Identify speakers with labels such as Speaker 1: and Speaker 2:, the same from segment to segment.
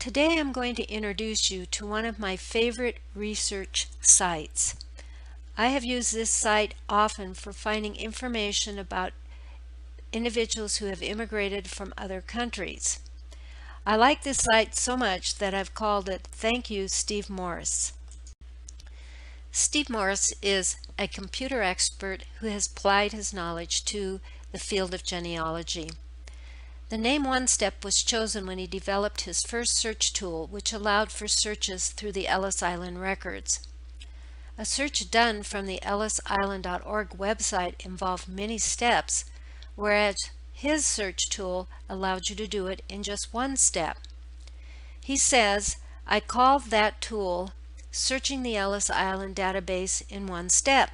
Speaker 1: Today I'm going to introduce you to one of my favorite research sites. I have used this site often for finding information about individuals who have immigrated from other countries. I like this site so much that I've called it Thank You, Steve Morse. Steve Morse is a computer expert who has applied his knowledge to the field of genealogy. The name OneStep was chosen when he developed his first search tool, which allowed for searches through the Ellis Island records. A search done from the ellisisland.org website involved many steps, whereas his search tool allowed you to do it in just one step. He says, "I called that tool Searching the Ellis Island Database in One Step."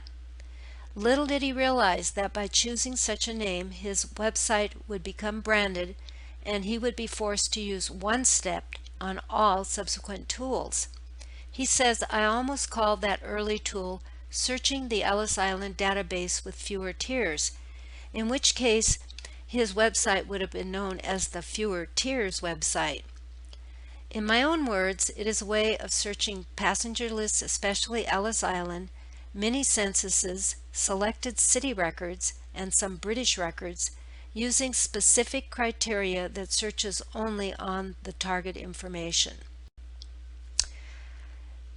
Speaker 1: Little did he realize that by choosing such a name, his website would become branded and he would be forced to use OneStep on all subsequent tools. He says, "I almost called that early tool Searching the Ellis Island Database with Fewer Tiers," in which case his website would have been known as the Fewer Tiers website. In my own words, it is a way of searching passenger lists, especially Ellis Island, many censuses, selected city records, and some British records, using specific criteria that searches only on the target information.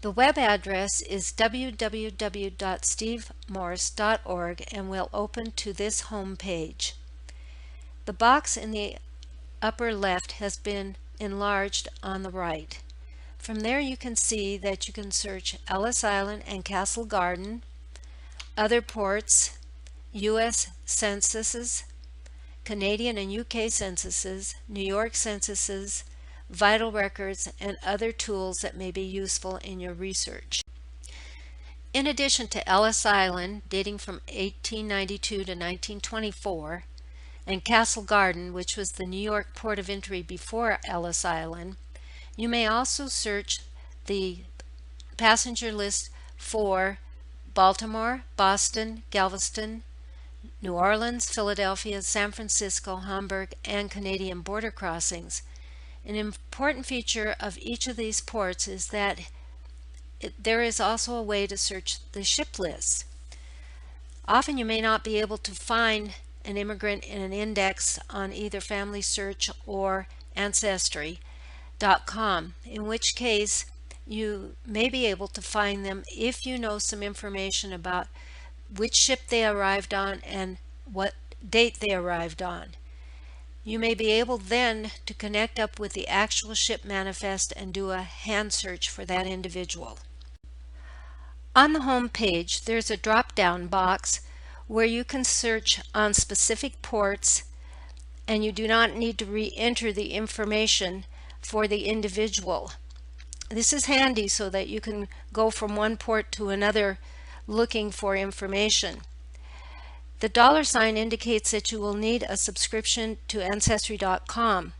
Speaker 1: The web address is www.stevemorse.org and will open to this home page. The box in the upper left has been enlarged on the right. From there you can see that you can search Ellis Island and Castle Garden, other ports, U.S. censuses, Canadian and UK censuses, New York censuses, vital records, and other tools that may be useful in your research. In addition to Ellis Island, dating from 1892 to 1924, and Castle Garden, which was the New York port of entry before Ellis Island, you may also search the passenger list for Baltimore, Boston, Galveston, New Orleans, Philadelphia, San Francisco, Hamburg, and Canadian border crossings. An important feature of each of these ports is that there is also a way to search the ship list. Often you may not be able to find an immigrant in an index on either Family Search or Ancestry.com, in which case you may be able to find them if you know some information about which ship they arrived on and what date they arrived on. You may be able then to connect up with the actual ship manifest and do a hand search for that individual. On the home page, there's a drop-down box where you can search on specific ports, and you do not need to re-enter the information for the individual. This is handy so that you can go from one port to another looking for information. The $ indicates that you will need a subscription to Ancestry.com.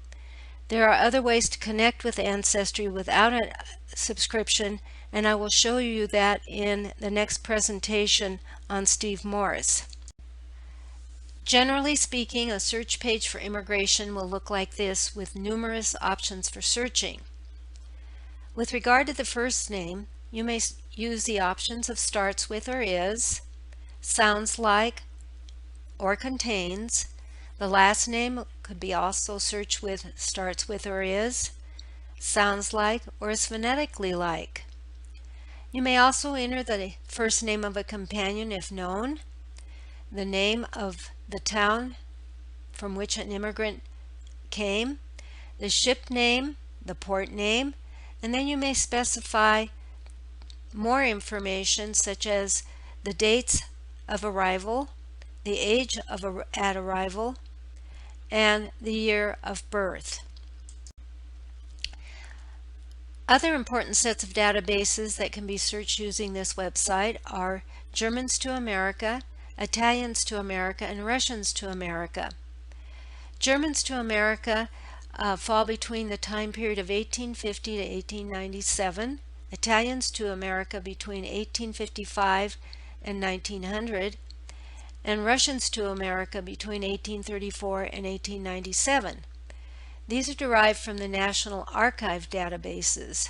Speaker 1: There are other ways to connect with Ancestry without a subscription, and I will show you that in the next presentation on Steve Morse. Generally speaking, a search page for immigration will look like this with numerous options for searching. With regard to the first name, you may use the options of starts with or is, sounds like, or contains. The last name could be also searched with starts with or is, sounds like, or is phonetically like. You may also enter the first name of a companion if known, the name of the town from which an immigrant came, the ship name, the port name, and then you may specify more information such as the dates of arrival, the age at arrival, and the year of birth. Other important sets of databases that can be searched using this website are Germans to America, Italians to America, and Russians to America. Germans to America fall between the time period of 1850 to 1897, Italians to America between 1855 and 1900, and Russians to America between 1834 and 1897. These are derived from the National Archive databases.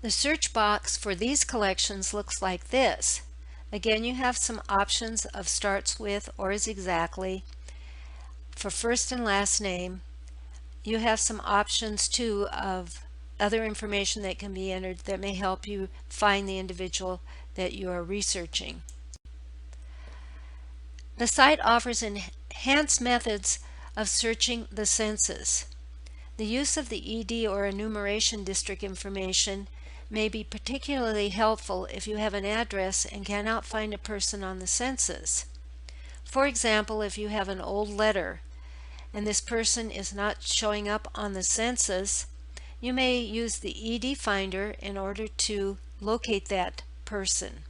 Speaker 1: The search box for these collections looks like this. Again, you have some options of starts with or is exactly. For first and last name, you have some options too of other information that can be entered that may help you find the individual that you are researching. The site offers enhanced methods of searching the census. The use of the ED or enumeration district information may be particularly helpful if you have an address and cannot find a person on the census. For example, if you have an old letter and this person is not showing up on the census, you may use the ED finder in order to locate that person.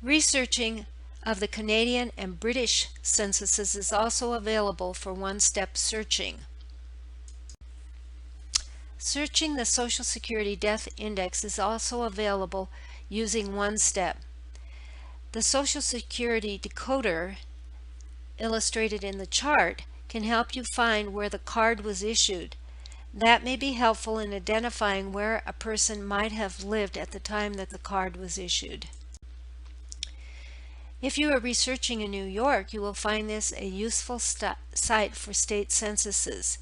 Speaker 1: Researching of the Canadian and British censuses is also available for one-step searching. Searching the Social Security Death Index is also available using one step. The Social Security Decoder, illustrated in the chart, can help you find where the card was issued. That may be helpful in identifying where a person might have lived at the time that the card was issued. If you are researching in New York, you will find this a useful site for state censuses.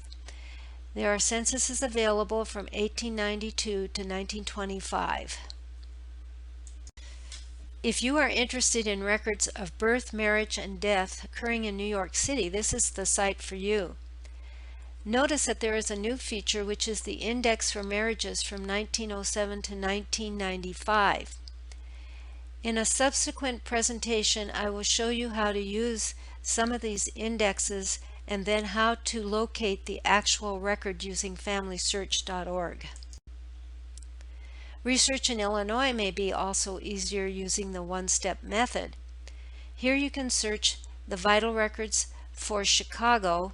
Speaker 1: There are censuses available from 1892 to 1925. If you are interested in records of birth, marriage, and death occurring in New York City, this is the site for you. Notice that there is a new feature, which is the index for marriages from 1907 to 1995. In a subsequent presentation, I will show you how to use some of these indexes and then how to locate the actual record using FamilySearch.org. Research in Illinois may be also easier using the one-step method. Here you can search the vital records for Chicago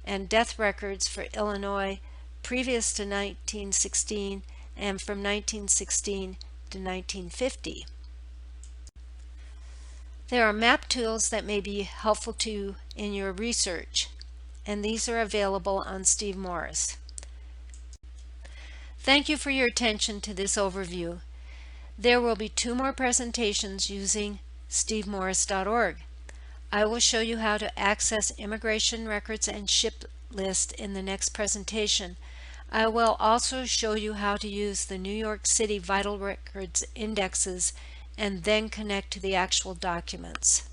Speaker 1: and death records for Illinois previous to 1916 and from 1916 to 1950. There are map tools that may be helpful to you in your research, and these are available on Steve Morse. Thank you for your attention to this overview. There will be 2 more presentations using stevemorse.org. I will show you how to access immigration records and ship list in the next presentation. I will also show you how to use the New York City Vital Records indexes and then connect to the actual documents.